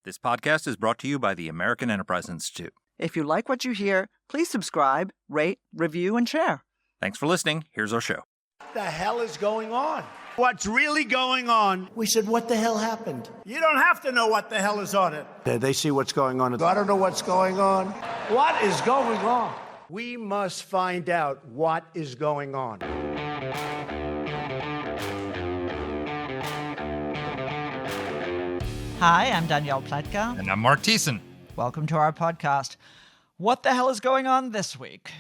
This podcast is brought to you by the American Enterprise Institute. If you like what you hear, please subscribe, rate, review, and share. Thanks for listening. Here's our show. What the hell is going on? What's really going on? We said, what the hell happened? You don't have to know what the hell is on it. They see what's going on. I don't know what's going on. What is going on? We must find out what is going on. Hi, I'm Danielle Pletka. And I'm Mark Thiessen. Welcome to our podcast. What the hell is going on this week?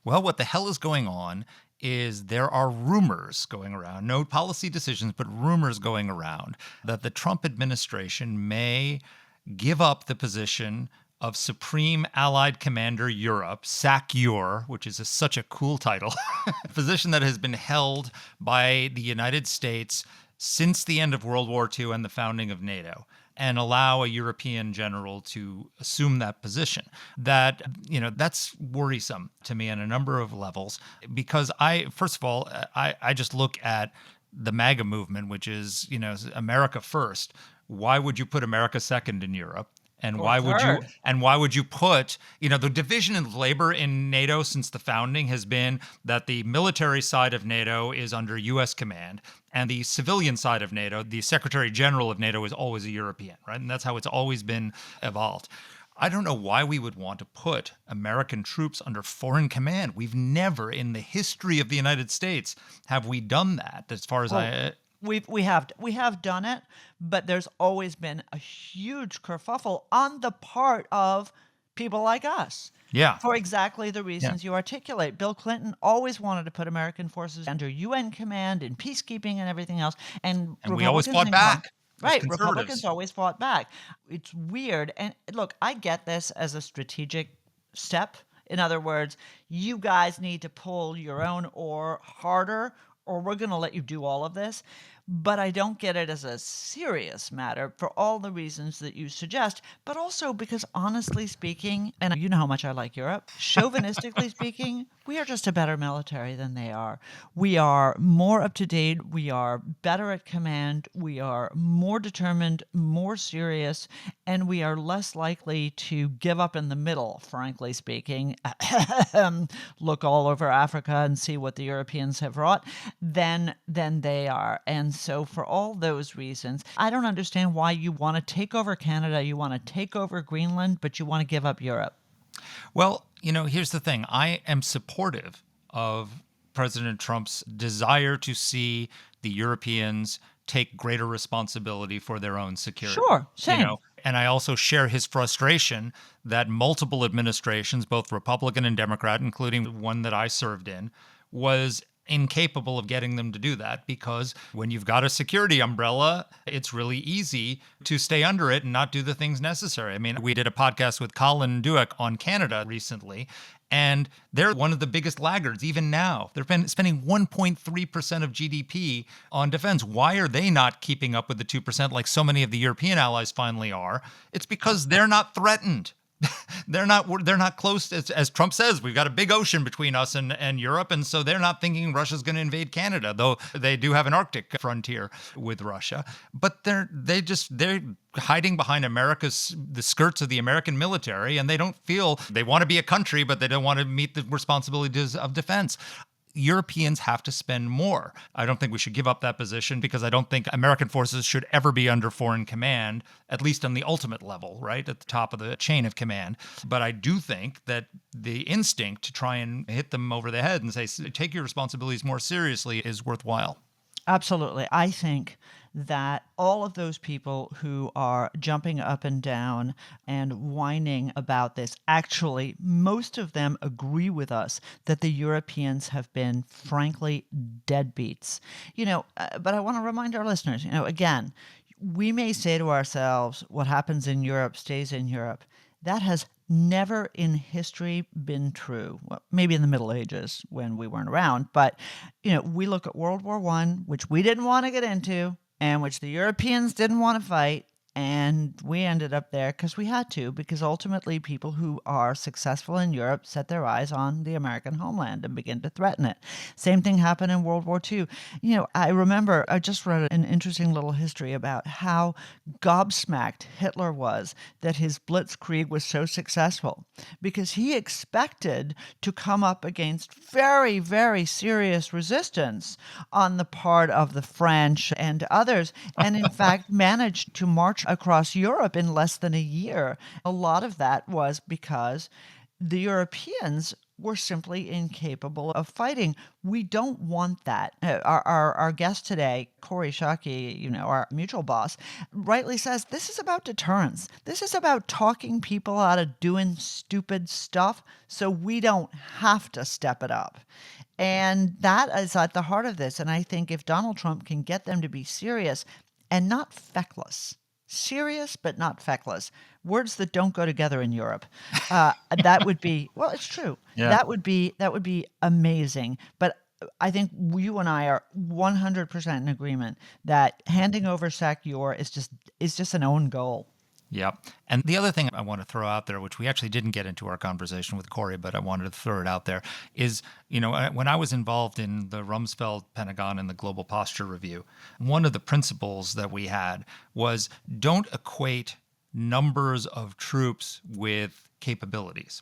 Well, what the hell is going on is there are rumors going around, no policy decisions, but rumors going around that the Trump administration may give up the position of Supreme Allied Commander Europe, SAC-EUR, which is such a cool title, a position that has been held by the United States since the end of World War II and the founding of NATO, and allow a European general to assume that position. That's worrisome to me on a number of levels, because first of all, I just look at the MAGA movement, which is, America first. Why would you put America second in Europe? And why would you put, the division of labor in NATO since the founding has been that the military side of NATO is under U.S. command, and the civilian side of NATO, the Secretary General of NATO, is always a European, right? And that's how it's always been evolved. I don't know why we would want to put American troops under foreign command. We've never, in the history of the United States, have we done that, as far as We have done it, but there's always been a huge kerfuffle on the part of people like us. Yeah. For exactly the reasons you articulate. Bill Clinton always wanted to put American forces under UN command and peacekeeping and everything else. And we always fought back. Right. Republicans always fought back. It's weird. And look, I get this as a strategic step. In other words, you guys need to pull your own oar harder, or we're going to let you do all of this. But I don't get it as a serious matter for all the reasons that you suggest, but also because, honestly speaking, and you know how much I like Europe, chauvinistically speaking, we are just a better military than they are. We are more up to date. We are better at command. We are more determined, more serious, and we are less likely to give up in the middle, frankly speaking. Look all over Africa and see what the Europeans have wrought than they are. And so for all those reasons, I don't understand why you want to take over Canada, you want to take over Greenland, but you want to give up Europe. Well, here's the thing. I am supportive of President Trump's desire to see the Europeans take greater responsibility for their own security. Sure, same. And I also share his frustration that multiple administrations, both Republican and Democrat, including one that I served in, was incapable of getting them to do that, because when you've got a security umbrella, it's really easy to stay under it and not do the things necessary. I mean, we did a podcast with Colin Dueck on Canada recently, and they're one of the biggest laggards even now. They've been spending 1.3% of GDP on defense. Why are they not keeping up with the 2% like so many of the European allies finally are? It's because they're not threatened. They're not close. As Trump says, we've got a big ocean between us and Europe, and so they're not thinking Russia's going to invade Canada, though they do have an Arctic frontier with Russia. But they're hiding behind the skirts of the American military, and they don't feel they want to be a country, but they don't want to meet the responsibilities of defense. Europeans have to spend more. I don't think we should give up that position, because I don't think American forces should ever be under foreign command, at least on the ultimate level, right, at the top of the chain of command. But I do think that the instinct to try and hit them over the head and say, take your responsibilities more seriously, is worthwhile. Absolutely. I think that all of those people who are jumping up and down and whining about this, actually, most of them agree with us that the Europeans have been, frankly, deadbeats. But I want to remind our listeners, again, we may say to ourselves, what happens in Europe stays in Europe. That has never in history been true. Well, maybe in the Middle Ages when we weren't around, but we look at World War I, which we didn't want to get into, and which the Europeans didn't want to fight, And we ended up there because we had to, because ultimately people who are successful in Europe set their eyes on the American homeland and begin to threaten it. Same thing happened in World War II. I remember I just read an interesting little history about how gobsmacked Hitler was that his blitzkrieg was so successful, because he expected to come up against very, very serious resistance on the part of the French and others, and in fact managed to march across Europe in less than a year. A lot of that was because the Europeans were simply incapable of fighting. We don't want that. Our guest today, Kori, our mutual boss, rightly says this is about deterrence. This is about talking people out of doing stupid stuff so we don't have to step it up. And that is at the heart of this. And I think if Donald Trump can get them to be serious and not feckless, serious but not feckless, words that don't go together in Europe, that would be, well, it's true. Yeah. That would be amazing. But I think you and I are 100% in agreement that handing over SAC-UR is just an own goal. Yeah. And the other thing I want to throw out there, which we actually didn't get into our conversation with Kori, but I wanted to throw it out there, is, when I was involved in the Rumsfeld Pentagon and the Global Posture Review, one of the principles that we had was don't equate numbers of troops with capabilities,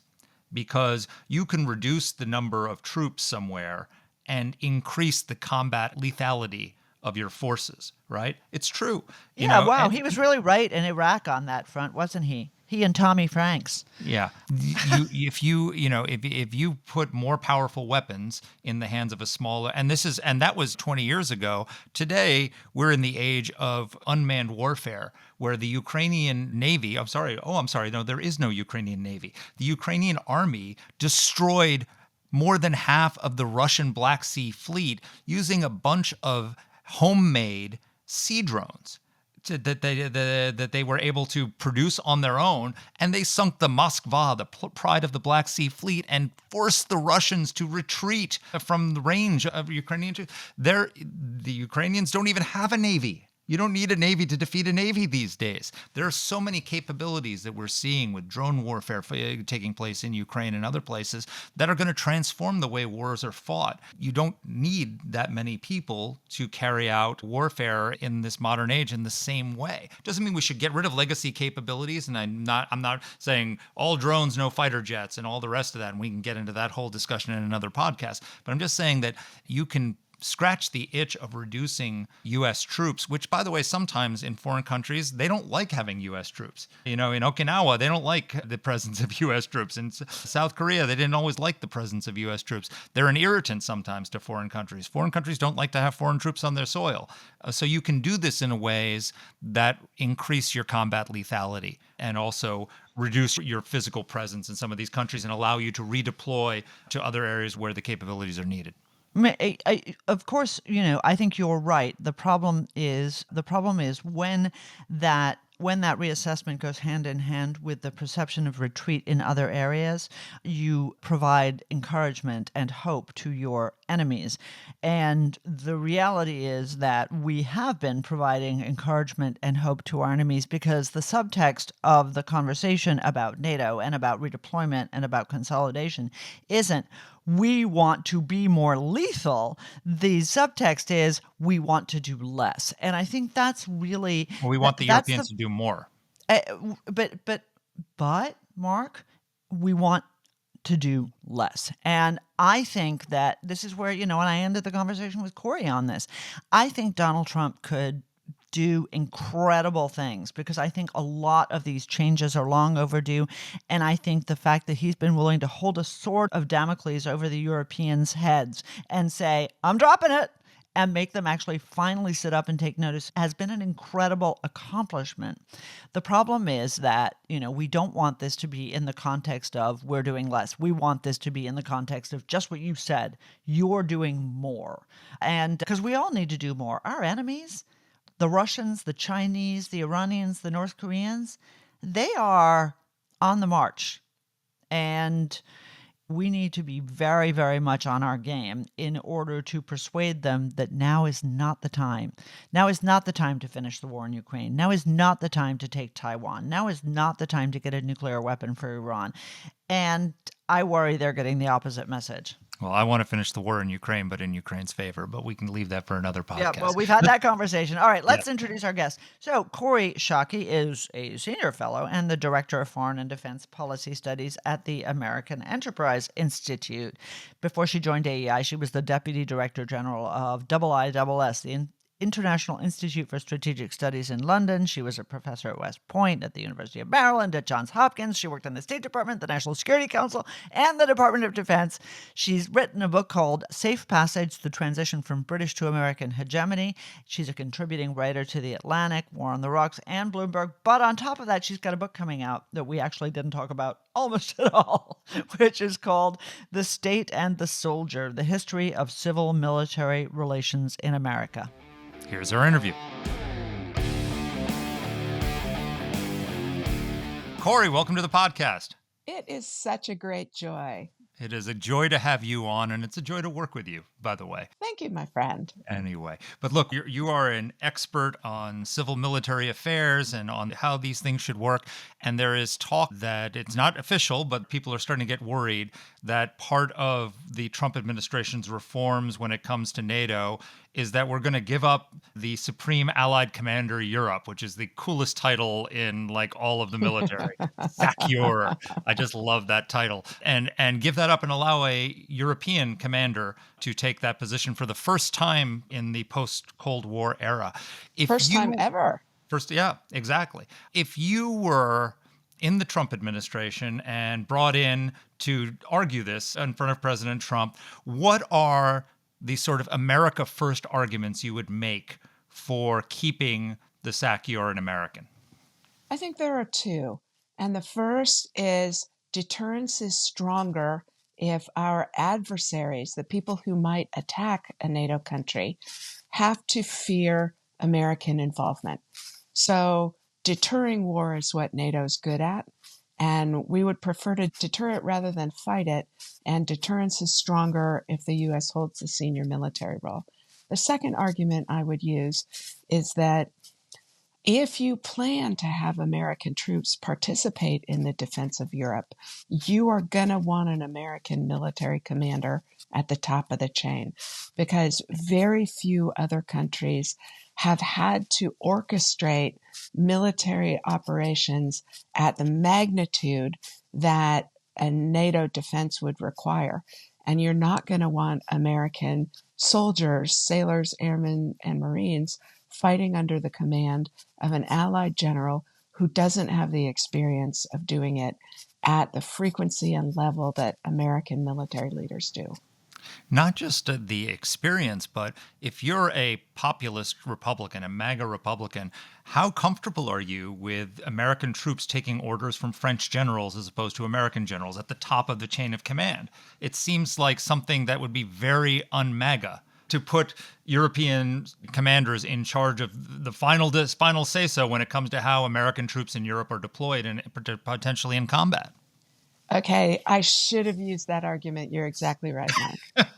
because you can reduce the number of troops somewhere and increase the combat lethality of your forces, right? It's true. Wow. He was really right in Iraq on that front, wasn't he? He and Tommy Franks. Yeah. If you put more powerful weapons in the hands of a smaller, and that was 20 years ago. Today, we're in the age of unmanned warfare, where the Ukrainian Navy, no, there is no Ukrainian Navy. The Ukrainian army destroyed more than half of the Russian Black Sea fleet using a bunch of homemade sea drones that they were able to produce on their own, and they sunk the Moskva, the pride of the Black Sea Fleet, and forced the Russians to retreat from the range of Ukrainian troops. The Ukrainians don't even have a navy. You don't need a navy to defeat a navy these days. There are so many capabilities that we're seeing with drone warfare taking place in Ukraine and other places that are going to transform the way wars are fought. You don't need that many people to carry out warfare in this modern age in the same way. Doesn't mean we should get rid of legacy capabilities, and I'm not saying all drones, no fighter jets, and all the rest of that, and we can get into that whole discussion in another podcast. But I'm just saying that you can scratch the itch of reducing U.S. troops, which, by the way, sometimes in foreign countries, they don't like having U.S. troops. In Okinawa, they don't like the presence of U.S. troops. In South Korea, they didn't always like the presence of U.S. troops. They're an irritant sometimes to foreign countries. Foreign countries don't like to have foreign troops on their soil. So you can do this in ways that increase your combat lethality and also reduce your physical presence in some of these countries and allow you to redeploy to other areas where the capabilities are needed. Of course, I think you're right. The problem is when that reassessment goes hand in hand with the perception of retreat in other areas, you provide encouragement and hope to your enemies. And the reality is that we have been providing encouragement and hope to our enemies because the subtext of the conversation about NATO and about redeployment and about consolidation isn't we want to be more lethal. The subtext is we want to do less. And I think that's really... Well, we want the Europeans to do more. But Mark, we want to do less. And I think that this is where, and I ended the conversation with Kori on this. I think Donald Trump could do incredible things because I think a lot of these changes are long overdue. And I think the fact that he's been willing to hold a sword of Damocles over the Europeans' heads and say, I'm dropping it, and make them actually finally sit up and take notice has been an incredible accomplishment. The problem is that, we don't want this to be in the context of we're doing less. We want this to be in the context of just what you said, you're doing more. And because we all need to do more. Our enemies, the Russians, the Chinese, the Iranians, the North Koreans, they are on the march. And We need to be very, very much on our game in order to persuade them that now is not the time. Now is not the time to finish the war in Ukraine. Now is not the time to take Taiwan. Now is not the time to get a nuclear weapon for Iran. And I worry they're getting the opposite message. Well, I want to finish the war in Ukraine, but in Ukraine's favor. But we can leave that for another podcast. Yeah, well, we've had that conversation. All right, let's introduce our guest. So, Kori Schake is a senior fellow and the director of Foreign and Defense Policy Studies at the American Enterprise Institute. Before she joined AEI, she was the deputy director general of IISS, the International Institute for Strategic Studies in London. She was a professor at West Point, at the University of Maryland, at Johns Hopkins. She worked in the State Department, the National Security Council, and the Department of Defense. She's written a book called Safe Passage, The Transition from British to American Hegemony. She's a contributing writer to The Atlantic, War on the Rocks, and Bloomberg. But on top of that, she's got a book coming out that we actually didn't talk about almost at all, which is called The State and the Soldier, The History of Civil-Military Relations in America. Here's our interview. Kori, welcome to the podcast. It is such a great joy. It is a joy to have you on, and it's a joy to work with you, by the way. Thank you, my friend. Anyway, but look, you are an expert on civil military affairs and on how these things should work. And there is talk that it's not official, but people are starting to get worried that part of the Trump administration's reforms when it comes to NATO is that we're going to give up the Supreme Allied Commander Europe, which is the coolest title in like all of the military. SACEUR. I just love that title. And give that up and allow a European commander to take that position for the first time in the post-Cold War era. First time ever. Yeah, exactly. If you were in the Trump administration and brought in to argue this in front of President Trump, what are the sort of America First arguments you would make for keeping the SACEUR an American? I think there are two. And the first is deterrence is stronger if our adversaries, the people who might attack a NATO country, have to fear American involvement. So deterring war is what NATO's good at. And we would prefer to deter it rather than fight it. And deterrence is stronger if the U.S. holds a senior military role. The second argument I would use is that if you plan to have American troops participate in the defense of Europe, you are going to want an American military commander at the top of the chain, because very few other countries have had to orchestrate military operations at the magnitude that a NATO defense would require. And you're not going to want American soldiers, sailors, airmen, and Marines fighting under the command of an allied general who doesn't have the experience of doing it at the frequency and level that American military leaders do. Not just the experience, but if you're a populist Republican, a MAGA Republican, how comfortable are you with American troops taking orders from French generals as opposed to American generals at the top of the chain of command? It seems like something that would be very un-MAGA to put European commanders in charge of the final say-so when it comes to how American troops in Europe are deployed and potentially in combat. Okay, I should have used that argument. You're exactly right, Mike.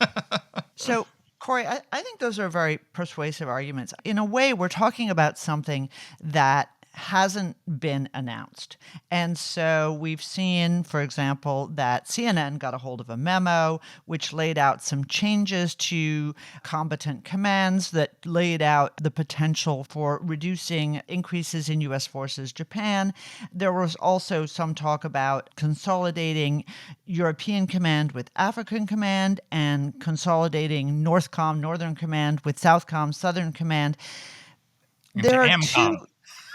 So, Kori, I think those are very persuasive arguments. In a way, we're talking about something that hasn't been announced. And so we've seen, for example, that CNN got a hold of a memo which laid out some changes to combatant commands that laid out the potential for reducing increases in U.S. forces Japan. There was also some talk about consolidating European Command with African Command and consolidating Northcom, Northern Command, with Southcom, Southern Command. There are AMCOM.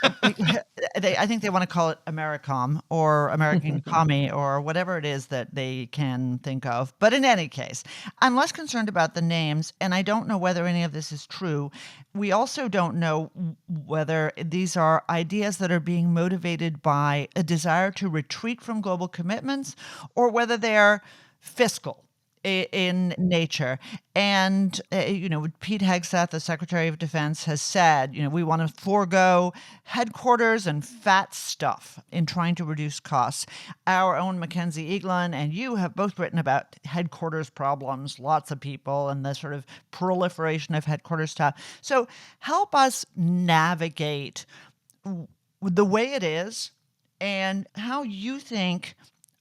I think they want to call it AmeriCom or American Commie or whatever it is that they can think of. But in any case, I'm less concerned about the names, and I don't know whether any of this is true. We also don't know whether these are ideas that are being motivated by a desire to retreat from global commitments or whether they're fiscal. in nature. And, Pete Hegseth, the Secretary of Defense, has said, we want to forego headquarters and fat stuff in trying to reduce costs. Our own Mackenzie Eaglin and you have both written about headquarters problems, lots of people, and the sort of proliferation of headquarters stuff. So help us navigate the way it is and how you think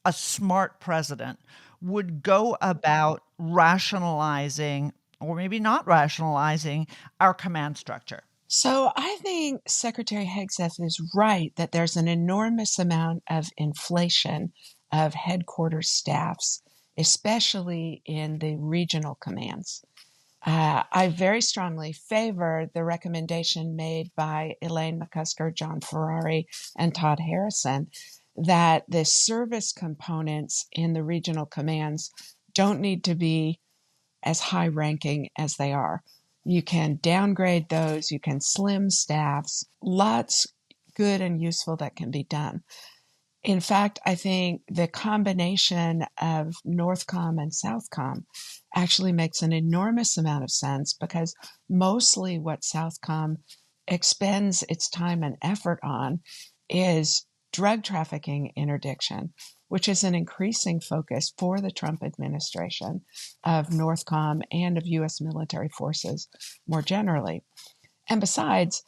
a smart president would go about rationalizing, or maybe not rationalizing, our command structure. So I think Secretary Hegseth is right that there's an enormous amount of inflation of headquarters staffs, especially in the regional commands. I very strongly favor the recommendation made by Elaine McCusker, John Ferrari, and Todd Harrison that the service components in the regional commands don't need to be as high ranking as they are. You can downgrade those, you can slim staffs, lots good and useful that can be done. In fact, I think the combination of Northcom and Southcom actually makes an enormous amount of sense, because mostly what Southcom expends its time and effort on is drug trafficking interdiction, which is an increasing focus for the Trump administration of Northcom and of U.S. military forces more generally. And besides,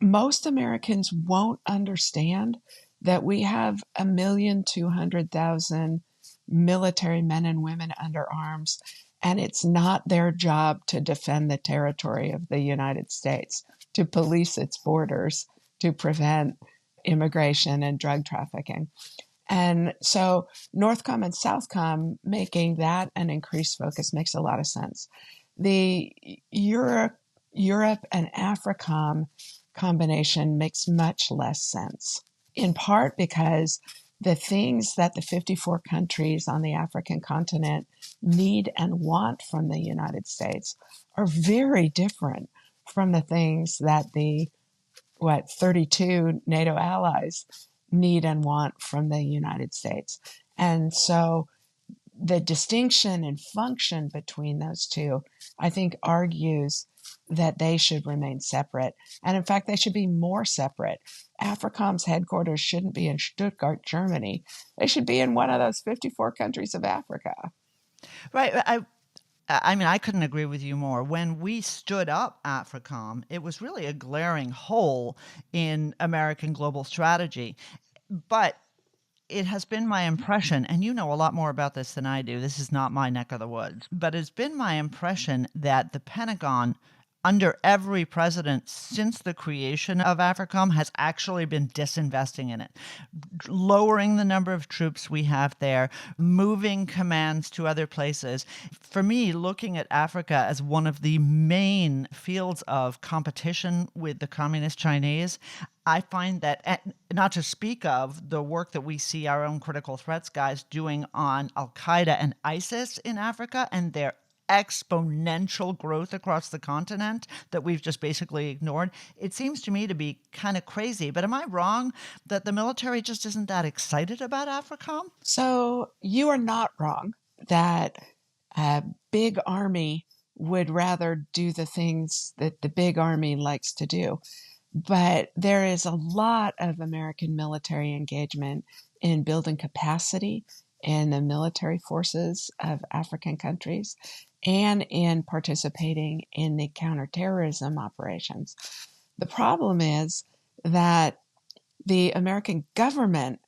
most Americans won't understand that we have 1,200,000 military men and women under arms, and it's not their job to defend the territory of the United States, to police its borders, to prevent immigration and drug trafficking. And so Northcom and Southcom making that an increased focus makes a lot of sense. The Europe and AFRICOM combination makes much less sense, in part because the things that the 54 countries on the African continent need and want from the United States are very different from the things that the 32 NATO allies need and want from the United States. And so the distinction and function between those two, I think, argues that they should remain separate. And in fact, they should be more separate. AFRICOM's headquarters shouldn't be in Stuttgart, Germany. They should be in one of those 54 countries of Africa. Right. I mean, I couldn't agree with you more. When we stood up AFRICOM, it was really a glaring hole in American global strategy. But it has been my impression, and you know a lot more about this than I do, this is not my neck of the woods, but it's been my impression that the Pentagon, under every president since the creation of AFRICOM, has actually been disinvesting in it, lowering the number of troops we have there, moving commands to other places. For me, looking at Africa as one of the main fields of competition with the communist Chinese, I find that, not to speak of the work that we see our own critical threats guys doing on Al-Qaeda and ISIS in Africa and their exponential growth across the continent that we've just basically ignored. It seems to me to be kind of crazy. But am I wrong that the military just isn't that excited about AFRICOM? So you are not wrong that a big army would rather do the things that the big army likes to do. But there is a lot of American military engagement in building capacity in the military forces of African countries and in participating in the counterterrorism operations. The problem is that the American government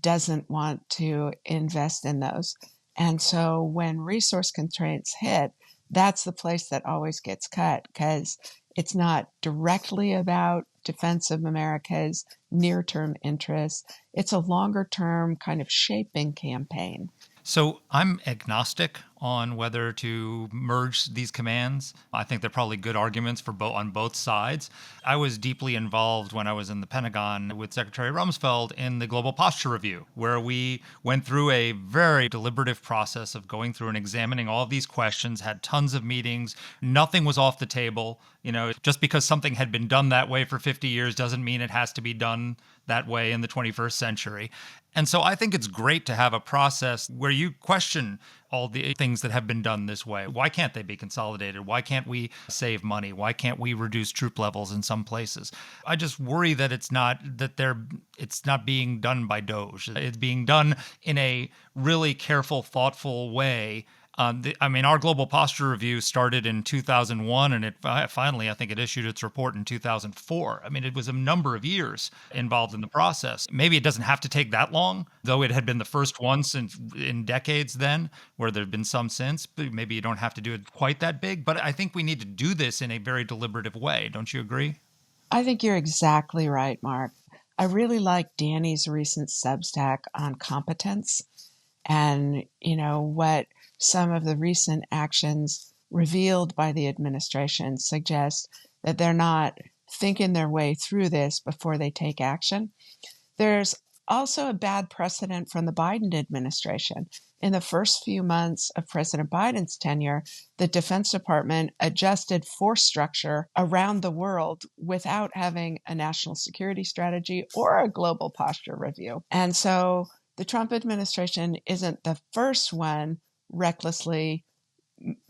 doesn't want to invest in those. And so when resource constraints hit, that's the place that always gets cut, because it's not directly about defense of America's near-term interests. It's a longer-term kind of shaping campaign. So I'm agnostic on whether to merge these commands. I think there are probably good arguments for on both sides. I was deeply involved when I was in the Pentagon with Secretary Rumsfeld in the Global Posture Review, where we went through a very deliberative process of going through and examining all of these questions, had tons of meetings. Nothing was off the table. Just because something had been done that way for 50 years doesn't mean it has to be done that way in the 21st century. And so I think it's great to have a process where you question all the things that have been done this way. Why can't they be consolidated? Why can't we save money? Why can't we reduce troop levels in some places? I just worry that it's not being done by Doge. It's being done in a really careful, thoughtful way. Our global posture review started in 2001, and it finally, I think, it issued its report in 2004. It was a number of years involved in the process. Maybe it doesn't have to take that long, though it had been the first one since in decades then, where there have been some since. But maybe you don't have to do it quite that big. But I think we need to do this in a very deliberative way. Don't you agree? I think you're exactly right, Mark. I really like Danny's recent Substack on competence and, what some of the recent actions revealed by the administration suggest that they're not thinking their way through this before they take action. There's also a bad precedent from the Biden administration. In the first few months of President Biden's tenure, the Defense Department adjusted force structure around the world without having a national security strategy or a global posture review. And so the Trump administration isn't the first one recklessly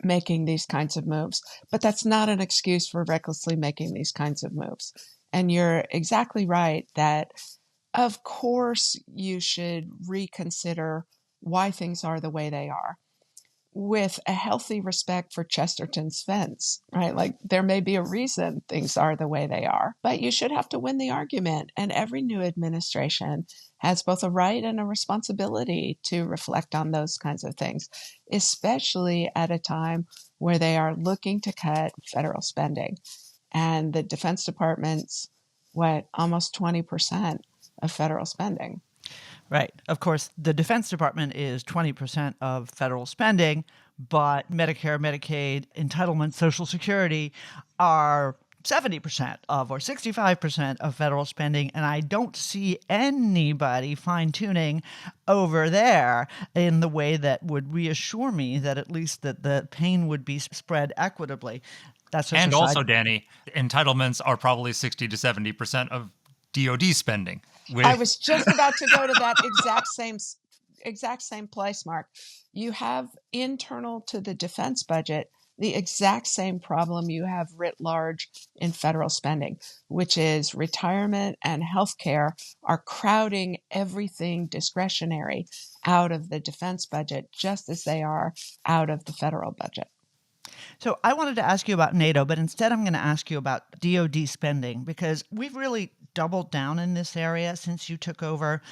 making these kinds of moves, but that's not an excuse for recklessly making these kinds of moves. And you're exactly right that, of course, you should reconsider why things are the way they are with a healthy respect for Chesterton's fence, right? Like there may be a reason things are the way they are, but you should have to win the argument. And every new administration has both a right and a responsibility to reflect on those kinds of things, especially at a time where they are looking to cut federal spending. And the Defense Department's, almost 20% of federal spending. Right. Of course, the Defense Department is 20% of federal spending, but Medicare, Medicaid, entitlement, Social Security are 70% of or 65% of federal spending. And I don't see anybody fine-tuning over there in the way that would reassure me that at least that the pain would be spread equitably. That's just and also, Danny, entitlements are probably 60 to 70% of DoD spending. I was just about to go to that exact same place, Mark. You have internal to the defense budget the exact same problem you have writ large in federal spending, which is retirement and healthcare are crowding everything discretionary out of the defense budget, just as they are out of the federal budget. So I wanted to ask you about NATO, but instead I'm going to ask you about DoD spending, because we've really doubled down in this area since you took over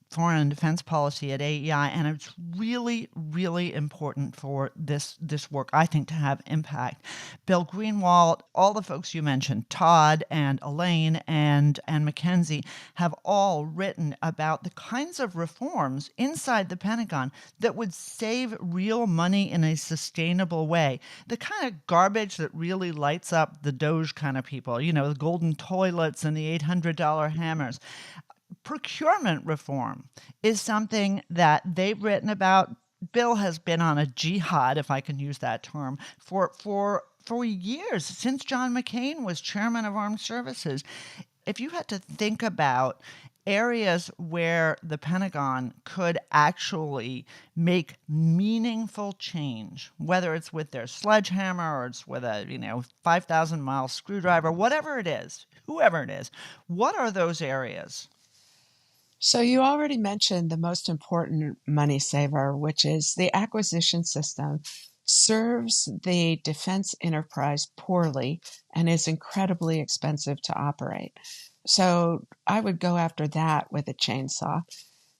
foreign and defense policy at AEI, and it's really, really important for this work, I think, to have impact. Bill Greenwald, all the folks you mentioned, Todd and Elaine and Mackenzie, have all written about the kinds of reforms inside the Pentagon that would save real money in a sustainable way. The kind of garbage that really lights up the Doge kind of people, the golden toilets and the $800 hammers. Procurement reform is something that they've written about. Bill has been on a jihad, if I can use that term, for years, since John McCain was chairman of Armed Services. If you had to think about areas where the Pentagon could actually make meaningful change, whether it's with their sledgehammer or it's with a 5,000-mile screwdriver, whatever it is, whoever it is, what are those areas? So you already mentioned the most important money saver, which is the acquisition system serves the defense enterprise poorly and is incredibly expensive to operate. So I would go after that with a chainsaw.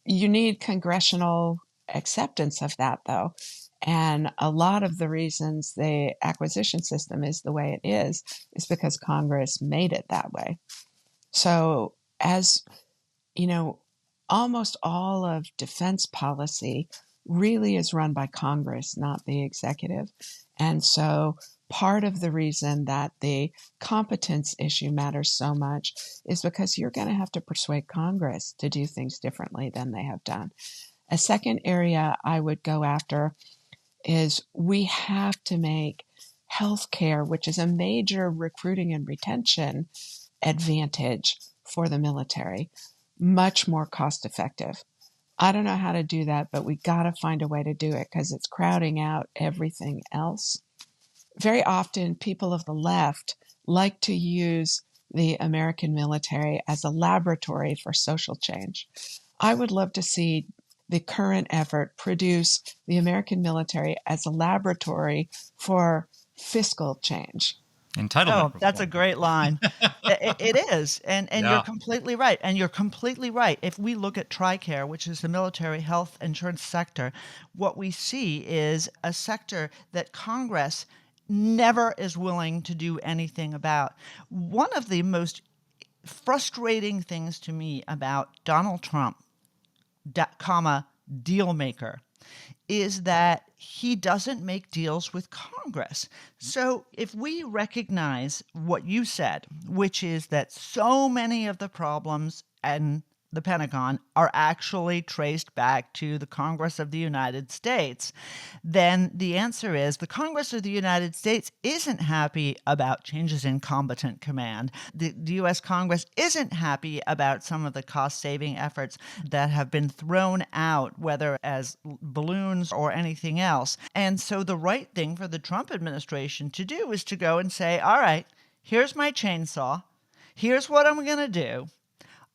You need congressional acceptance of that, though. And a lot of the reasons the acquisition system is the way it is because Congress made it that way. So as almost all of defense policy really is run by Congress, not the executive. And so part of the reason that the competence issue matters so much is because you're going to have to persuade Congress to do things differently than they have done. A second area I would go after is we have to make healthcare, which is a major recruiting and retention advantage for the military, much more cost effective. I don't know how to do that, but we got to find a way to do it because it's crowding out everything else. Very often, people of the left like to use the American military as a laboratory for social change. I would love to see the current effort produce the American military as a laboratory for fiscal change. Entitlement Oh, that's a reform. great line. It is. And you're Yeah. completely right. And you're completely right. If we look at TRICARE, which is the military health insurance sector, what we see is a sector that Congress never is willing to do anything about. One of the most frustrating things to me about Donald Trump, comma, deal maker, is that he doesn't make deals with Congress. So if we recognize what you said, which is that so many of the problems and the Pentagon are actually traced back to the Congress of the United States, then the answer is the Congress of the United States isn't happy about changes in combatant command. The U.S. Congress isn't happy about some of the cost-saving efforts that have been thrown out, whether as balloons or anything else. And so the right thing for the Trump administration to do is to go and say, all right, here's my chainsaw. Here's what I'm going to do.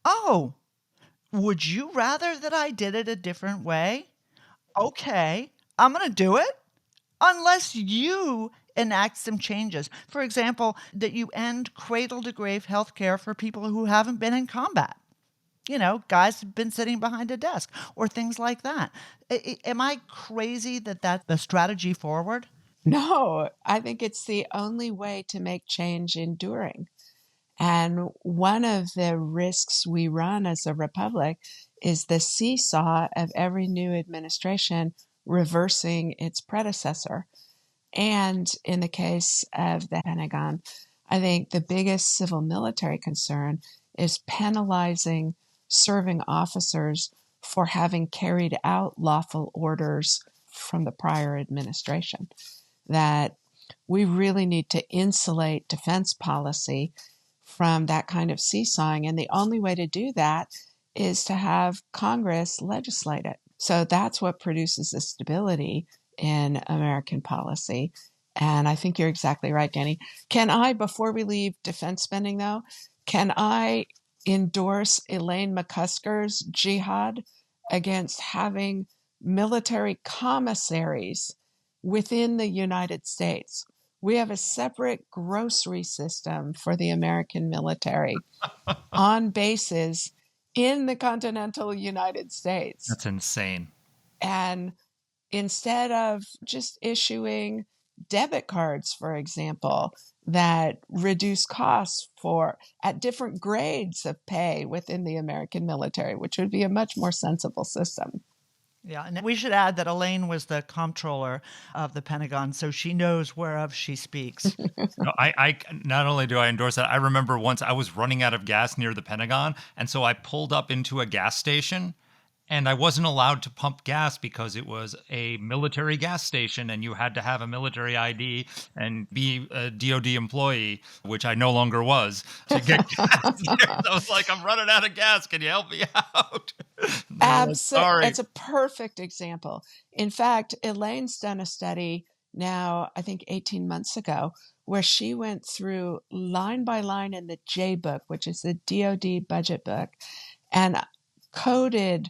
Oh, would you rather that I did it a different way? Okay, I'm going to do it unless you enact some changes. For example, that you end cradle to grave health care for people who haven't been in combat. You know, guys have been sitting behind a desk or things like that. Am I crazy that that's the strategy forward? No, I think it's the only way to make change enduring. And one of the risks we run as a republic is the seesaw of every new administration reversing its predecessor. And in the case of the Pentagon, I think the biggest civil military concern is penalizing serving officers for having carried out lawful orders from the prior administration. That we really need to insulate defense policy from that kind of seesawing. And the only way to do that is to have Congress legislate it. So that's what produces the stability in American policy. And I think you're exactly right, Danny. Can I, before we leave defense spending though, can I endorse Elaine McCusker's jihad against having military commissaries within the United States? We have a separate grocery system for the American military on bases in the continental United States. That's insane. And instead of just issuing debit cards, for example, that reduce costs for at different grades of pay within the American military, which would be a much more sensible system. Yeah, and we should add that Elaine was the comptroller of the Pentagon, so she knows whereof she speaks. No, I not only do I endorse that, I remember once I was running out of gas near the Pentagon, and so I pulled up into a gas station, and I wasn't allowed to pump gas because it was a military gas station, and you had to have a military ID and be a DoD employee, which I no longer was, to get gas there. So I was like, I'm running out of gas. Can you help me out? Absolutely. Sorry. That's a perfect example. In fact, Elaine's done a study now, I think 18 months ago, where she went through line by line in the J book, which is the DoD budget book, and coded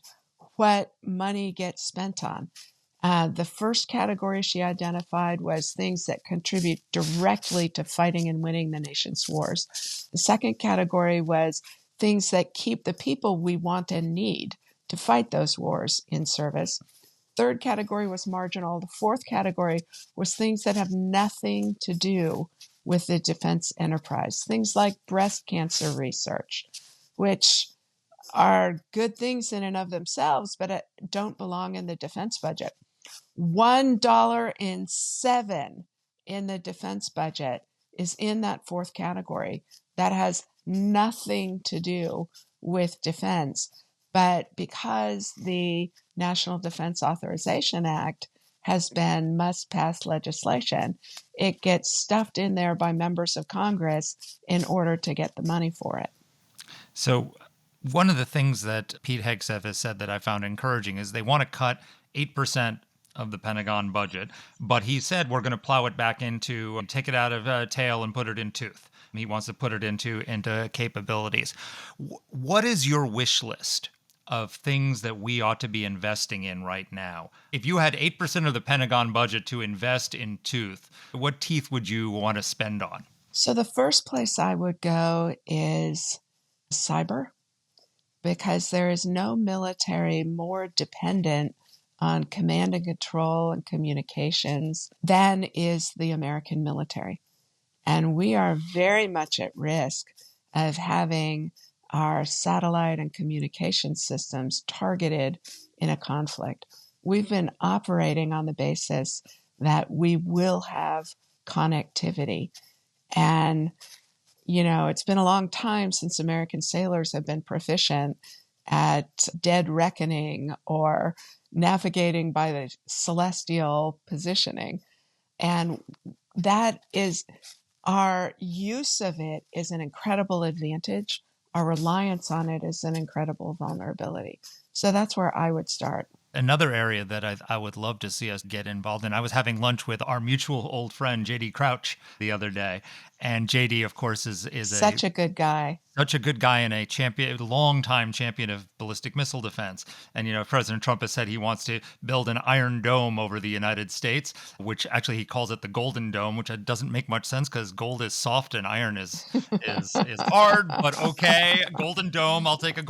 what money gets spent on. The first category she identified was things that contribute directly to fighting and winning the nation's wars. The second category was things that keep the people we want and need to fight those wars in service. Third category was marginal. The fourth category was things that have nothing to do with the defense enterprise, things like breast cancer research, which are good things in and of themselves, but don't belong in the defense budget. $1.07 in the defense budget is in that fourth category. That has nothing to do with defense. But because the National Defense Authorization Act has been must-pass legislation, it gets stuffed in there by members of Congress in order to get the money for it. So One of the things that Pete Hegseth has said that I found encouraging is they want to cut 8% of the Pentagon budget, but he said we're going to plow it back into, take it out of tail and put it in tooth. He wants to put it into capabilities. What is your wish list of things that we ought to be investing in right now? If you had 8% of the Pentagon budget to invest in tooth, what teeth would you want to spend on? So the first place I would go is cyber, because there is no military more dependent on command and control and communications than is the American military. And we are very much at risk of having our satellite and communication systems targeted in a conflict. We've been operating on the basis that we will have connectivity. And, it's been a long time since American sailors have been proficient at dead reckoning or navigating by the celestial positioning. And that is, our use of it is an incredible advantage. Our reliance on it is an incredible vulnerability. So that's where I would start. Another area that I would love to see us get involved in. I was having lunch with our mutual old friend, JD Crouch, the other day. And JD, of course, is such a good guy. Such a good guy and a long-time champion of ballistic missile defense. And, President Trump has said he wants to build an iron dome over the United States, which actually he calls it the Golden Dome, which doesn't make much sense because gold is soft and iron is hard, but okay. Golden Dome, I'll take a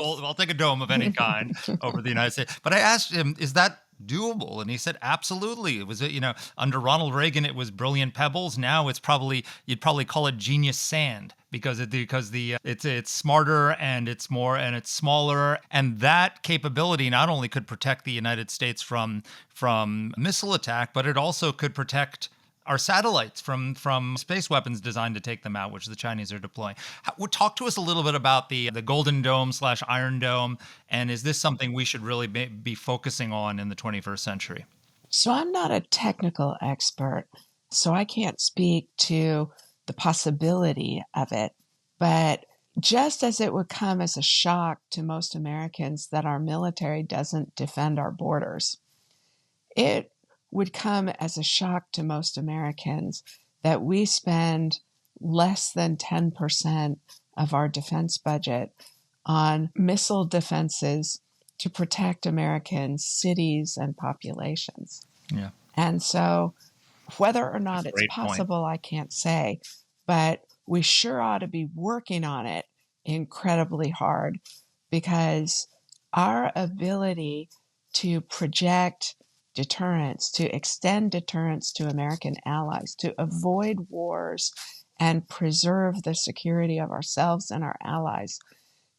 dome of any kind over the United States. But I asked him, is that doable? And he said, absolutely. It was, under Ronald Reagan, it was brilliant pebbles. Now you'd probably call it genius sand because it's smarter and it's more and it's smaller. And that capability not only could protect the United States from missile attack, but it also could protect our satellites from space weapons designed to take them out, which the Chinese are deploying. Talk to us a little bit about the Golden Dome / Iron Dome, and is this something we should really be focusing on in the 21st century? So I'm not a technical expert, so I can't speak to the possibility of it. But just as it would come as a shock to most Americans that our military doesn't defend our borders, it would come as a shock to most Americans that we spend less than 10% of our defense budget on missile defenses to protect American cities and populations. Yeah. And so whether or not it's possible, I can't say, but we sure ought to be working on it incredibly hard, because our ability to project deterrence, to extend deterrence to American allies, to avoid wars and preserve the security of ourselves and our allies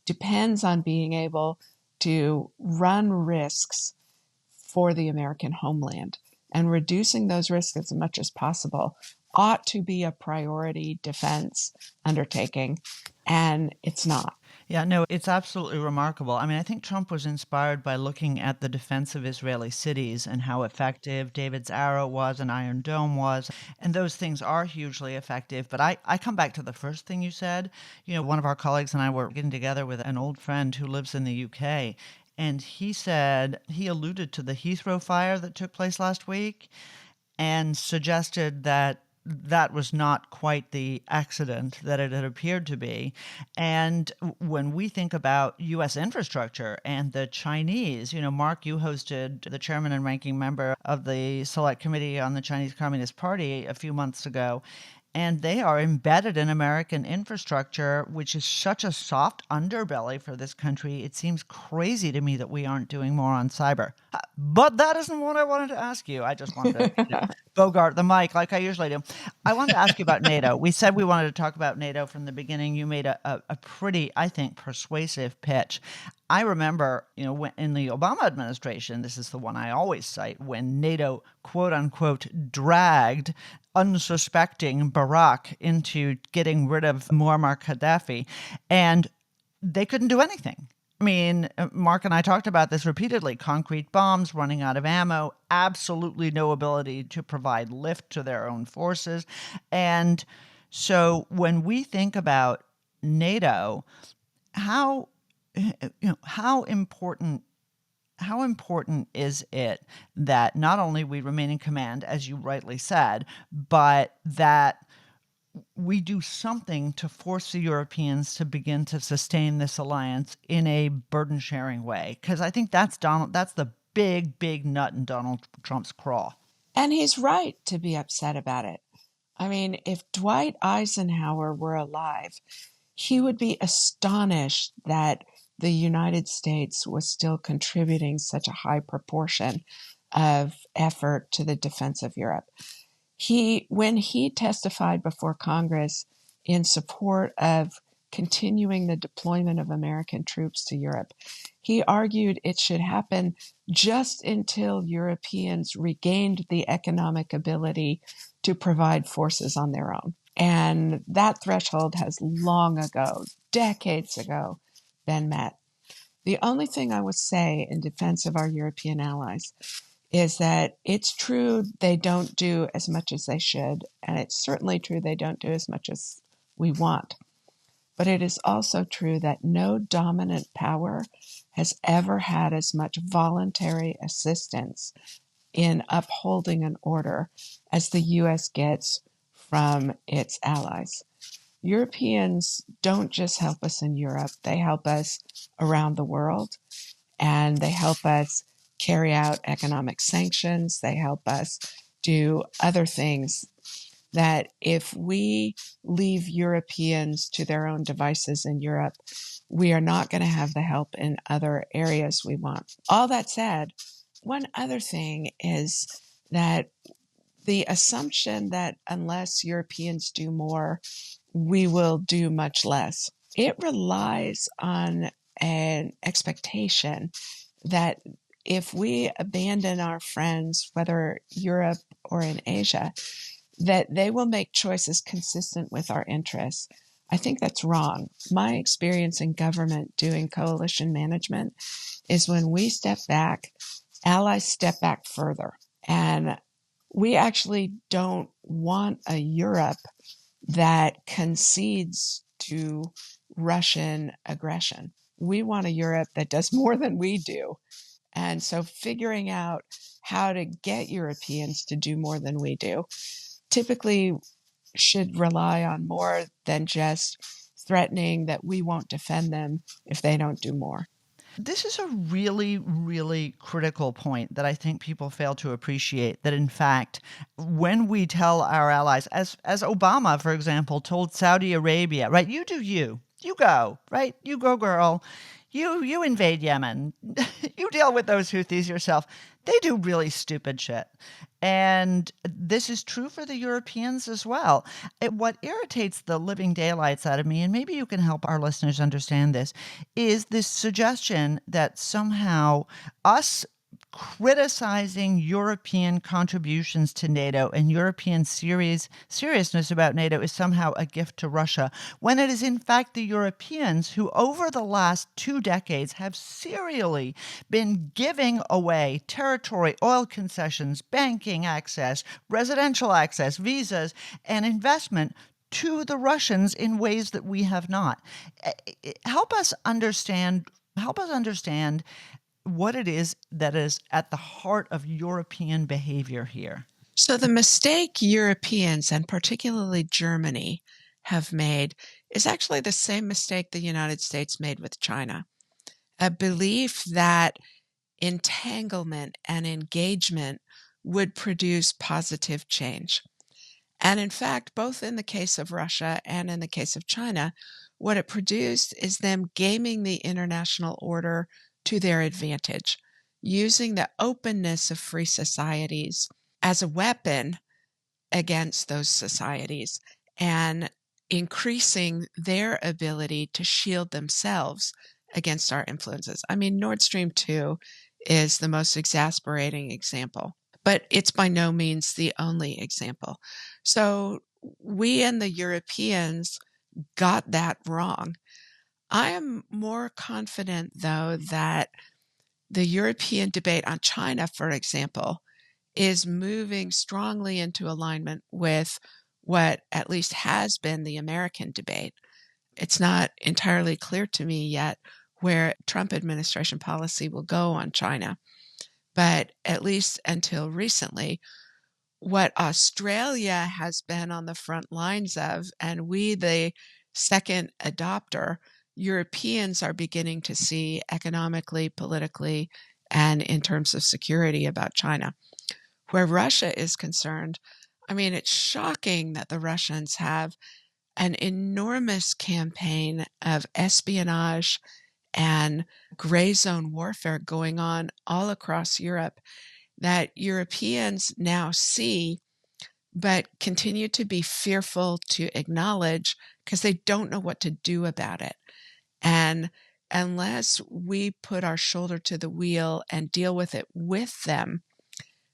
depends on being able to run risks for the American homeland. And reducing those risks as much as possible ought to be a priority defense undertaking, and it's not. Yeah, no, it's absolutely remarkable. I mean, I think Trump was inspired by looking at the defense of Israeli cities and how effective David's Arrow was and Iron Dome was. And those things are hugely effective. But I come back to the first thing you said. One of our colleagues and I were getting together with an old friend who lives in the UK. And he said, he alluded to the Heathrow fire that took place last week and suggested that that was not quite the accident that it had appeared to be. And when we think about U.S. infrastructure and the Chinese, Mark, you hosted the chairman and ranking member of the Select Committee on the Chinese Communist Party a few months ago. And they are embedded in American infrastructure, which is such a soft underbelly for this country. It seems crazy to me that we aren't doing more on cyber. But that isn't what I wanted to ask you. I just wanted to bogart the mic like I usually do. I wanted to ask you about NATO. We said we wanted to talk about NATO from the beginning. You made a pretty, I think, persuasive pitch. I remember, when in the Obama administration, this is the one I always cite, when NATO, quote unquote, dragged unsuspecting Barack into getting rid of Muammar Gaddafi, and they couldn't do anything. I mean, Mark and I talked about this repeatedly. Concrete bombs, running out of ammo, absolutely no ability to provide lift to their own forces. And so when we think about NATO, how how important is it that not only we remain in command, as you rightly said, but that we do something to force the Europeans to begin to sustain this alliance in a burden-sharing way? Because I think that's the big nut in Donald Trump's craw. And he's right to be upset about it. I mean, if Dwight Eisenhower were alive, he would be astonished that the United States was still contributing such a high proportion of effort to the defense of Europe. When he testified before Congress in support of continuing the deployment of American troops to Europe, he argued it should happen just until Europeans regained the economic ability to provide forces on their own. And that threshold has long ago, decades ago, been met. The only thing I would say in defense of our European allies is that it's true they don't do as much as they should, and it's certainly true they don't do as much as we want. But it is also true that no dominant power has ever had as much voluntary assistance in upholding an order as the U.S. gets from its allies. Europeans don't just help us in Europe, they help us around the world, and they help us carry out economic sanctions. They help us do other things that if we leave Europeans to their own devices in Europe, we are not going to have the help in other areas we want. All that said, one other thing is that the assumption that unless Europeans do more, we will do much less. It relies on an expectation that if we abandon our friends, whether Europe or in Asia, that they will make choices consistent with our interests. I think that's wrong. My experience in government doing coalition management is when we step back, allies step back further. And we actually don't want a Europe that concedes to Russian aggression. We want a Europe that does more than we do. And so figuring out how to get Europeans to do more than we do typically should rely on more than just threatening that we won't defend them if they don't do more. This is a really critical point that I think people fail to appreciate, that in fact, when we tell our allies, as Obama, for example, told Saudi Arabia, right, you do you go, right, you go girl, you invade Yemen, you deal with those Houthis yourself. They do really stupid shit. And this is true for the Europeans as well. What irritates the living daylights out of me, and maybe you can help our listeners understand this, is this suggestion that somehow us criticizing European contributions to NATO and European seriousness about NATO is somehow a gift to Russia, when it is in fact the Europeans who over the last 2 decades have serially been giving away territory, oil concessions, banking access, residential access, visas, and investment to the Russians in ways that we have not. Help us understand what it is that is at the heart of European behavior here. So the mistake Europeans, and particularly Germany, have made is actually the same mistake the United States made with China. A belief that entanglement and engagement would produce positive change. And in fact, both in the case of Russia and in the case of China, what it produced is them gaming the international order to their advantage, using the openness of free societies as a weapon against those societies and increasing their ability to shield themselves against our influences. I mean, Nord Stream 2 is the most exasperating example, but it's by no means the only example. So we and the Europeans got that wrong. I am more confident, though, that the European debate on China, for example, is moving strongly into alignment with what at least has been the American debate. It's not entirely clear to me yet where Trump administration policy will go on China. But at least until recently, what Australia has been on the front lines of, and we, the second adopter, Europeans are beginning to see economically, politically, and in terms of security about China. Where Russia is concerned, I mean, it's shocking that the Russians have an enormous campaign of espionage and gray zone warfare going on all across Europe that Europeans now see, but continue to be fearful to acknowledge because they don't know what to do about it. And unless we put our shoulder to the wheel and deal with it with them,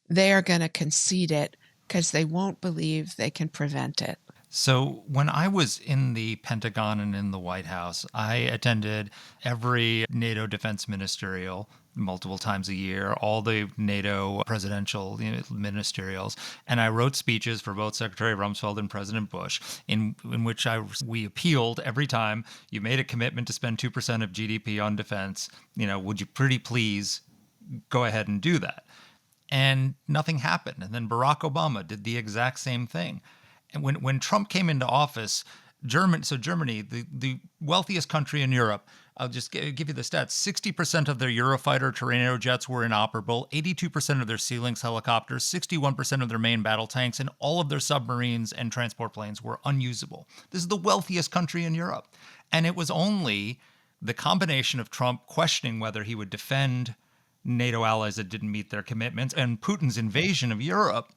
they are going to concede it because they won't believe they can prevent it. So when I was in the Pentagon and in the White House, I attended every NATO defense ministerial multiple times a year, all the NATO presidential ministerials, and I wrote speeches for both Secretary Rumsfeld and President Bush, in which we appealed every time you made a commitment to spend 2% of GDP on defense. Would you pretty please go ahead and do that? And nothing happened. And then Barack Obama did the exact same thing. And when Trump came into office, Germany, the wealthiest country in Europe, I'll just give you the stats. 60% of their Eurofighter Tornado jets were inoperable, 82% of their Sea Lynx helicopters, 61% of their main battle tanks, and all of their submarines and transport planes were unusable. This is the wealthiest country in Europe. And it was only the combination of Trump questioning whether he would defend NATO allies that didn't meet their commitments and Putin's invasion of Europe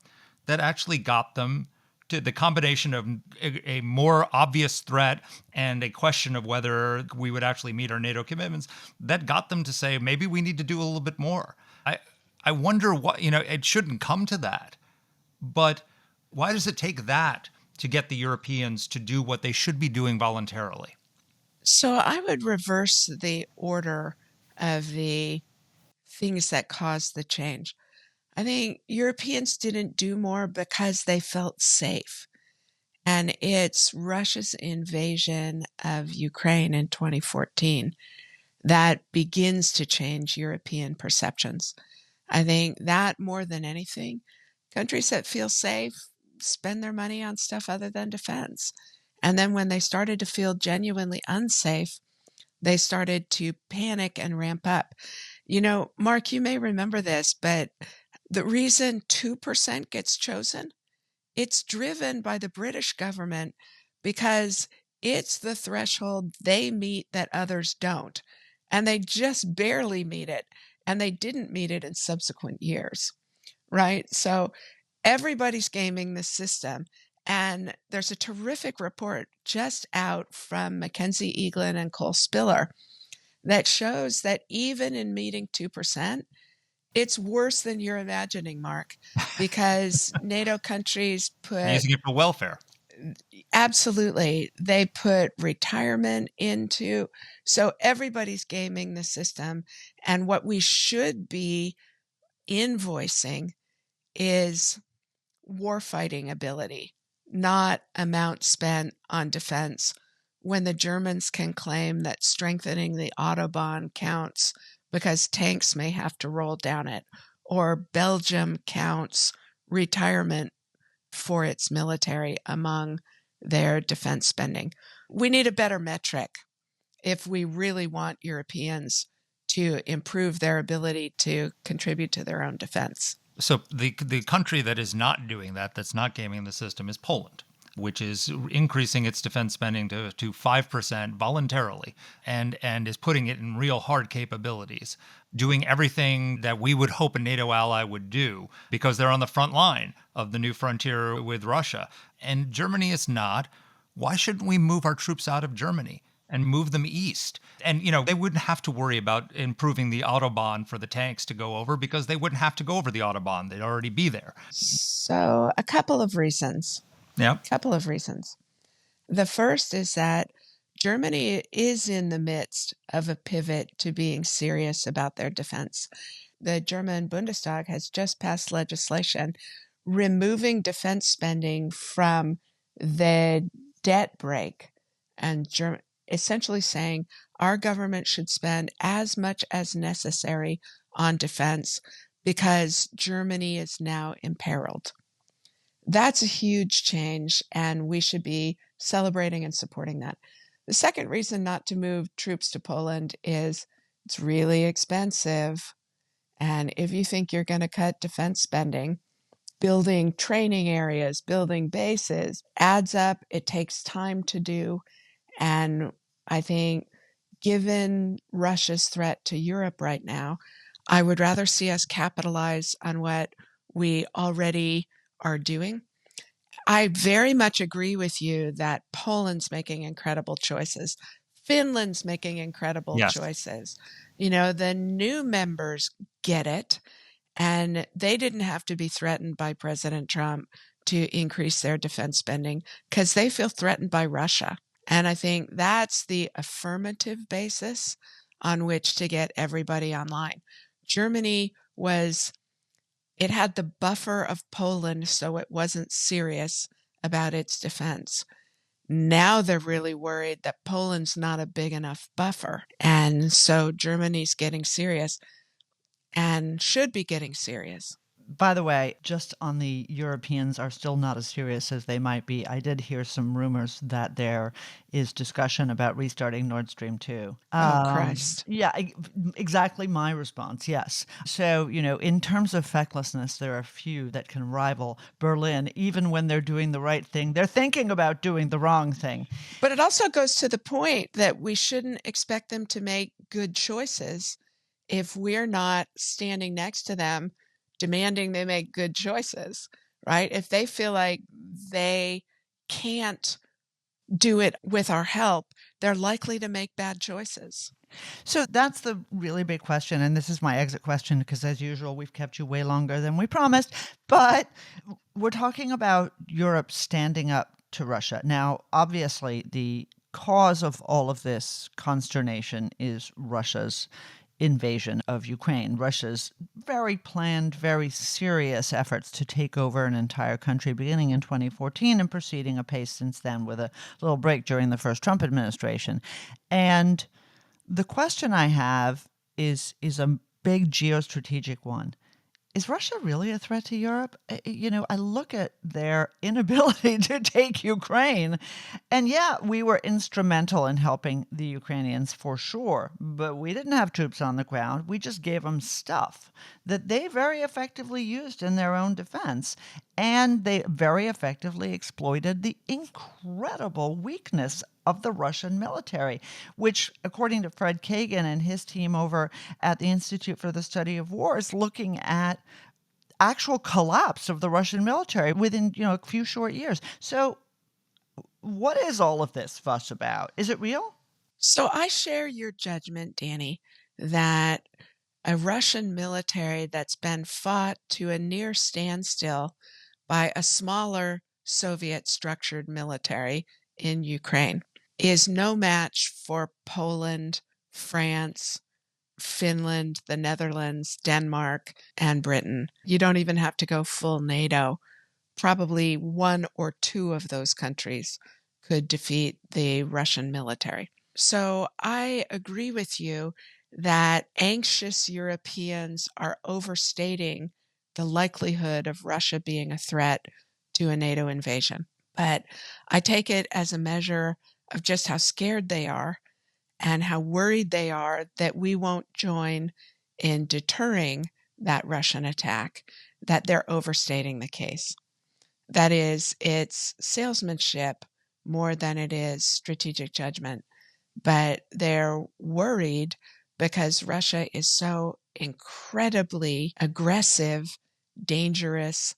that actually got them to the combination of a more obvious threat and a question of whether we would actually meet our NATO commitments that got them to say, maybe we need to do a little bit more. I wonder what, it shouldn't come to that, but why does it take that to get the Europeans to do what they should be doing voluntarily? So I would reverse the order of the things that caused the change. I think Europeans didn't do more because they felt safe. And it's Russia's invasion of Ukraine in 2014 that begins to change European perceptions. I think that more than anything, countries that feel safe spend their money on stuff other than defense. And then when they started to feel genuinely unsafe, they started to panic and ramp up. Mark, you may remember this, but the reason 2% gets chosen, it's driven by the British government because it's the threshold they meet that others don't. And they just barely meet it. And they didn't meet it in subsequent years, right? So everybody's gaming the system. And there's a terrific report just out from Mackenzie Eaglin and Cole Spiller that shows that even in meeting 2%, it's worse than you're imagining, Mark, because NATO countries put... Using it for welfare. Absolutely. They put retirement into... So everybody's gaming the system. And what we should be invoicing is warfighting ability, not amount spent on defense. When the Germans can claim that strengthening the Autobahn counts because tanks may have to roll down it, or Belgium counts retirement for its military among their defense spending. We need a better metric if we really want Europeans to improve their ability to contribute to their own defense. So the country that is not doing that, that's not gaming the system, is Poland, which is increasing its defense spending to 5% voluntarily and is putting it in real hard capabilities, doing everything that we would hope a NATO ally would do because they're on the front line of the new frontier with Russia. And Germany is not. Why shouldn't we move our troops out of Germany and move them east? And, they wouldn't have to worry about improving the Autobahn for the tanks to go over because they wouldn't have to go over the Autobahn. They'd already be there. So a couple of reasons. Yeah. Couple of reasons. The first is that Germany is in the midst of a pivot to being serious about their defense. The German Bundestag has just passed legislation removing defense spending from the debt brake. And essentially saying our government should spend as much as necessary on defense because Germany is now imperiled. That's a huge change, and we should be celebrating and supporting that. The second reason not to move troops to Poland is it's really expensive. And if you think you're going to cut defense spending, building training areas, building bases adds up. It takes time to do. And I think given Russia's threat to Europe right now, I would rather see us capitalize on what we already are doing. I very much agree with you that Poland's making incredible choices. Finland's making incredible Yes. choices. The new members get it, and they didn't have to be threatened by President Trump to increase their defense spending because they feel threatened by Russia. And I think that's the affirmative basis on which to get everybody online. Germany it had the buffer of Poland, so it wasn't serious about its defense. Now they're really worried that Poland's not a big enough buffer. And so Germany's getting serious and should be getting serious. By the way, just on the Europeans are still not as serious as they might be. I did hear some rumors that there is discussion about restarting Nord Stream 2. Oh, Christ. Yeah, exactly my response, yes. So, in terms of fecklessness, there are few that can rival Berlin. Even when they're doing the right thing, they're thinking about doing the wrong thing. But it also goes to the point that we shouldn't expect them to make good choices if we're not standing next to them demanding they make good choices, right? If they feel like they can't do it with our help, they're likely to make bad choices. So that's the really big question. And this is my exit question, because as usual, we've kept you way longer than we promised. But we're talking about Europe standing up to Russia. Now, obviously, the cause of all of this consternation is Russia's invasion of Ukraine, Russia's very planned, very serious efforts to take over an entire country beginning in 2014 and proceeding apace since then, with a little break during the first Trump administration. And the question I have is a big geostrategic one. Is Russia really a threat to Europe? I look at their inability to take Ukraine, and yeah, we were instrumental in helping the Ukrainians for sure, but we didn't have troops on the ground. We just gave them stuff that they very effectively used in their own defense, and they very effectively exploited the incredible weakness of the Russian military, which, according to Fred Kagan and his team over at the Institute for the Study of War, is looking at actual collapse of the Russian military within, a few short years. So what is all of this fuss about? Is it real? So I share your judgment, Danny, that a Russian military that's been fought to a near standstill by a smaller Soviet-structured military in Ukraine is no match for Poland, France, Finland, the Netherlands, Denmark, and Britain. You don't even have to go full NATO. Probably one or two of those countries could defeat the Russian military. So I agree with you that anxious Europeans are overstating the likelihood of Russia being a threat to a NATO invasion. But I take it as a measure of just how scared they are and how worried they are that we won't join in deterring that Russian attack, that they're overstating the case. That is, it's salesmanship more than it is strategic judgment. But they're worried because Russia is so incredibly aggressive, dangerous,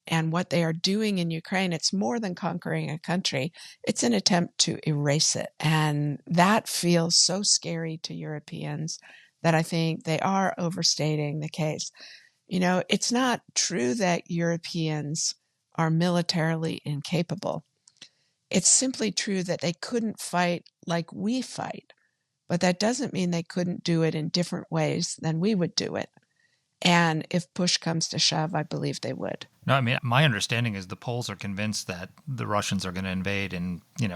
and what they are doing in Ukraine, it's more than conquering a country. It's an attempt to erase it. And that feels so scary to Europeans that I think they are overstating the case. It's not true that Europeans are militarily incapable. It's simply true that they couldn't fight like we fight. But that doesn't mean they couldn't do it in different ways than we would do it. And if push comes to shove, I believe they would. No, I mean, my understanding is the Poles are convinced that the Russians are going to invade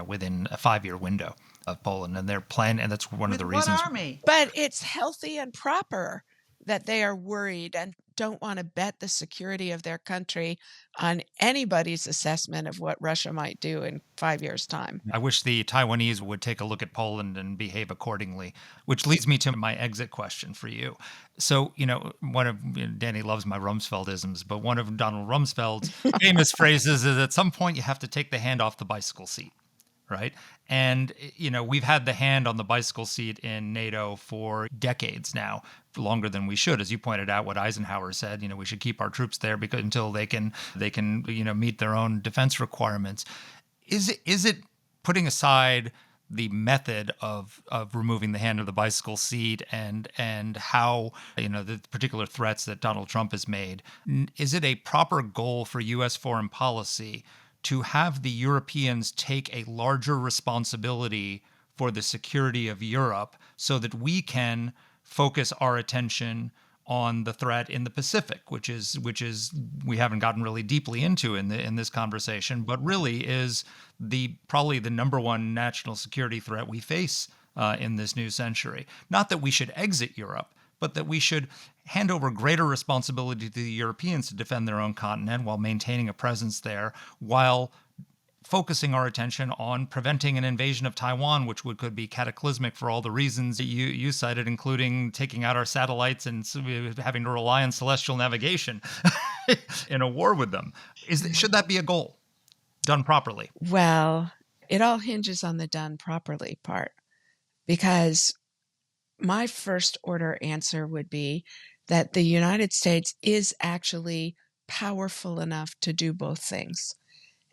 within a 5-year window. of Poland, and they're planning, and that's one of With the what reasons. army? But it's healthy and proper that they are worried and don't want to bet the security of their country on anybody's assessment of what Russia might do in 5 years' time. I wish the Taiwanese would take a look at Poland and behave accordingly, which leads me to my exit question for you. So, Danny loves my Rumsfeldisms, but one of Donald Rumsfeld's famous phrases is at some point you have to take the hand off the bicycle seat. Right. And, we've had the hand on the bicycle seat in NATO for decades now, longer than we should. As you pointed out, what Eisenhower said, we should keep our troops there because until they can, meet their own defense requirements. Is it putting aside the method of removing the hand of the bicycle seat and how, the particular threats that Donald Trump has made? Is it a proper goal for U.S. foreign policy to have the Europeans take a larger responsibility for the security of Europe so that we can focus our attention on the threat in the Pacific, which is we haven't gotten really deeply into in this conversation, but really is probably the number one national security threat we face in this new century. Not that we should exit Europe, but that we should hand over greater responsibility to the Europeans to defend their own continent while maintaining a presence there, while focusing our attention on preventing an invasion of Taiwan, which could be cataclysmic for all the reasons that you cited, including taking out our satellites and having to rely on celestial navigation in a war with them. Should that be a goal done properly? Well, it all hinges on the done properly part, because my first order answer would be that the United States is actually powerful enough to do both things.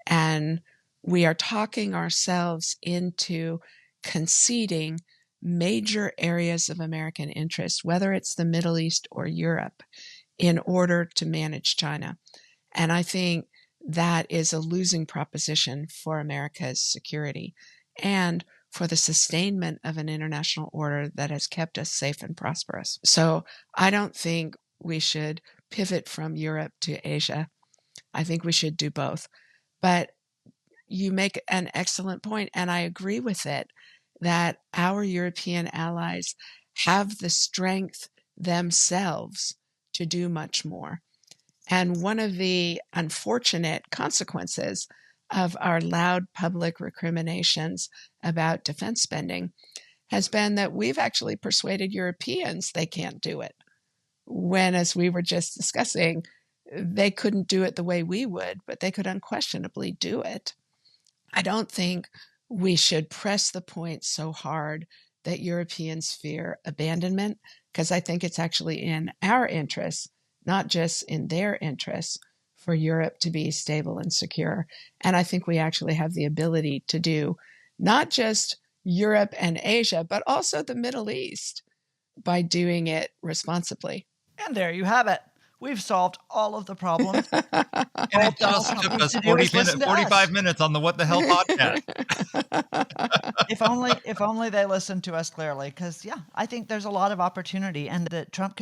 And we are talking ourselves into conceding major areas of American interest, whether it's the Middle East or Europe, in order to manage China. And I think that is a losing proposition for America's security and for the sustainment of an international order that has kept us safe and prosperous. So I don't think we should pivot from Europe to Asia. I think we should do both. But you make an excellent point, and I agree with it, that our European allies have the strength themselves to do much more. And one of the unfortunate consequences of our loud public recriminations about defense spending has been that we've actually persuaded Europeans they can't do it, when, as we were just discussing, they couldn't do it the way we would, but they could unquestionably do it. I don't think we should press the point so hard that Europeans fear abandonment, because I think it's actually in our interests, not just in their interests, for Europe to be stable and secure. And I think we actually have the ability to do not just Europe and Asia, but also the Middle East by doing it responsibly. And there you have it. We've solved all of the problems. And it just took us 45 minutes on the What the Hell podcast. If only they listened to us clearly, because, I think there's a lot of opportunity, and that Trump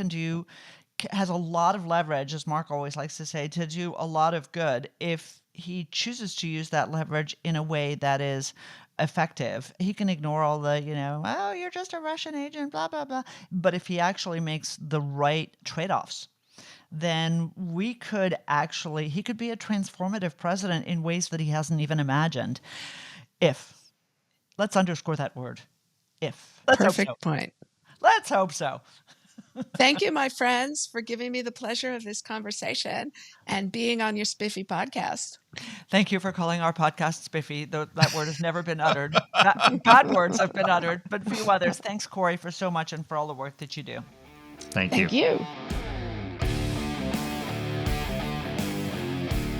has a lot of leverage, as Mark always likes to say, to do a lot of good if he chooses to use that leverage in a way that is effective. He can ignore all the, oh, you're just a Russian agent, blah, blah, blah. But if he actually makes the right trade-offs, then he could be a transformative president in ways that he hasn't even imagined. Let's underscore that word, if. Perfect point. Let's hope so. Thank you, my friends, for giving me the pleasure of this conversation and being on your Spiffy podcast. Thank you for calling our podcast Spiffy. That word has never been uttered. Bad words have been uttered, but few others. Thanks, Kori, for so much and for all the work that you do. Thank you. Thank you.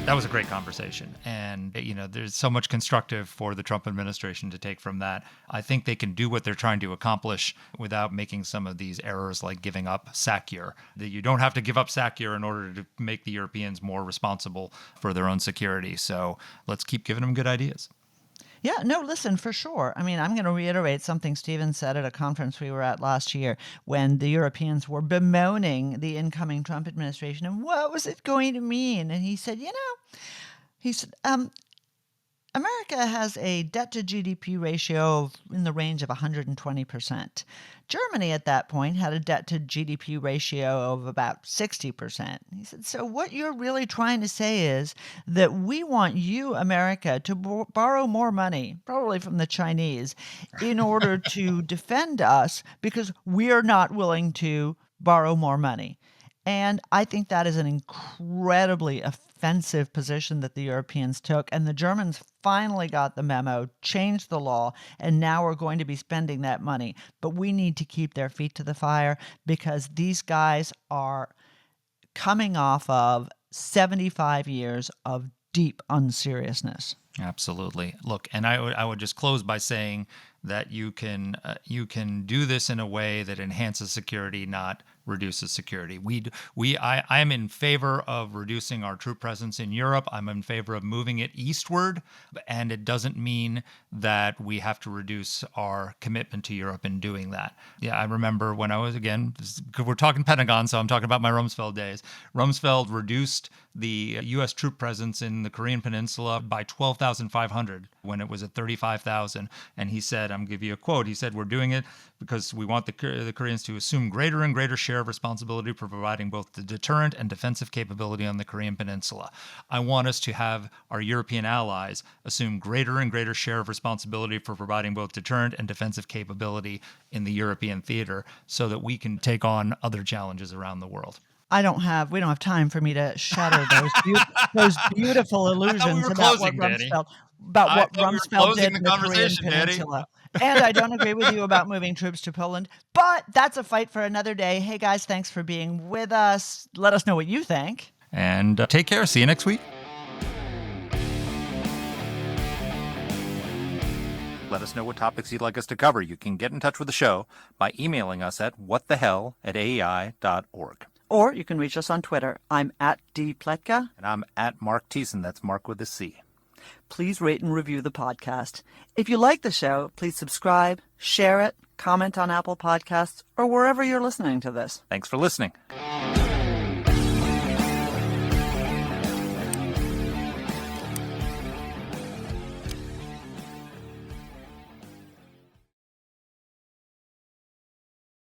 That was a great conversation. And, there's so much constructive for the Trump administration to take from that. I think they can do what they're trying to accomplish without making some of these errors like giving up SACEUR. That you don't have to give up SACEUR in order to make the Europeans more responsible for their own security. So let's keep giving them good ideas. Yeah, no, listen, for sure. I mean, I'm going to reiterate something Stephen said at a conference we were at last year when the Europeans were bemoaning the incoming Trump administration and what was it going to mean? And he said, America has a debt to GDP ratio in the range of 120%. Germany at that point had a debt to GDP ratio of about 60%. He said, so what you're really trying to say is that we want you, America, to borrow more money, probably from the Chinese, in order to defend us because we're not willing to borrow more money. And I think that is an incredibly offensive position that the Europeans took. And the Germans finally got the memo, changed the law, and now we're going to be spending that money. But we need to keep their feet to the fire because these guys are coming off of 75 years of deep unseriousness. Absolutely. Look, and I would just close by saying that you can do this in a way that enhances security, not reduces security. I am in favor of reducing our troop presence in Europe. I'm in favor of moving it eastward, and it doesn't mean that we have to reduce our commitment to Europe in doing that. Yeah, I remember when I was, again, we're talking Pentagon, so I'm talking about my Rumsfeld days. Rumsfeld reduced the U.S. troop presence in the Korean Peninsula by 12,500 when it was at 35,000. And he said, I'm going to give you a quote, he said, we're doing it because we want the Koreans to assume greater and greater share of responsibility for providing both the deterrent and defensive capability on the Korean Peninsula. I want us to have our European allies assume greater and greater share of responsibility for providing both deterrent and defensive capability in the European theater so that we can take on other challenges around the world. We don't have time for me to shatter those beautiful illusions about what Rumsfeld did in the Korean Peninsula. And I don't agree with you about moving troops to Poland, but that's a fight for another day. Hey guys, thanks for being with us. Let us know what you think. And take care. See you next week. Let us know what topics you'd like us to cover. You can get in touch with the show by emailing us at whatthehell@aei.org. Or you can reach us on Twitter. I'm at @dpletka. And I'm at Mark Thiessen. That's Mark with a C. Please rate and review the podcast. If you like the show, please subscribe, share it, comment on Apple Podcasts, or wherever you're listening to this. Thanks for listening.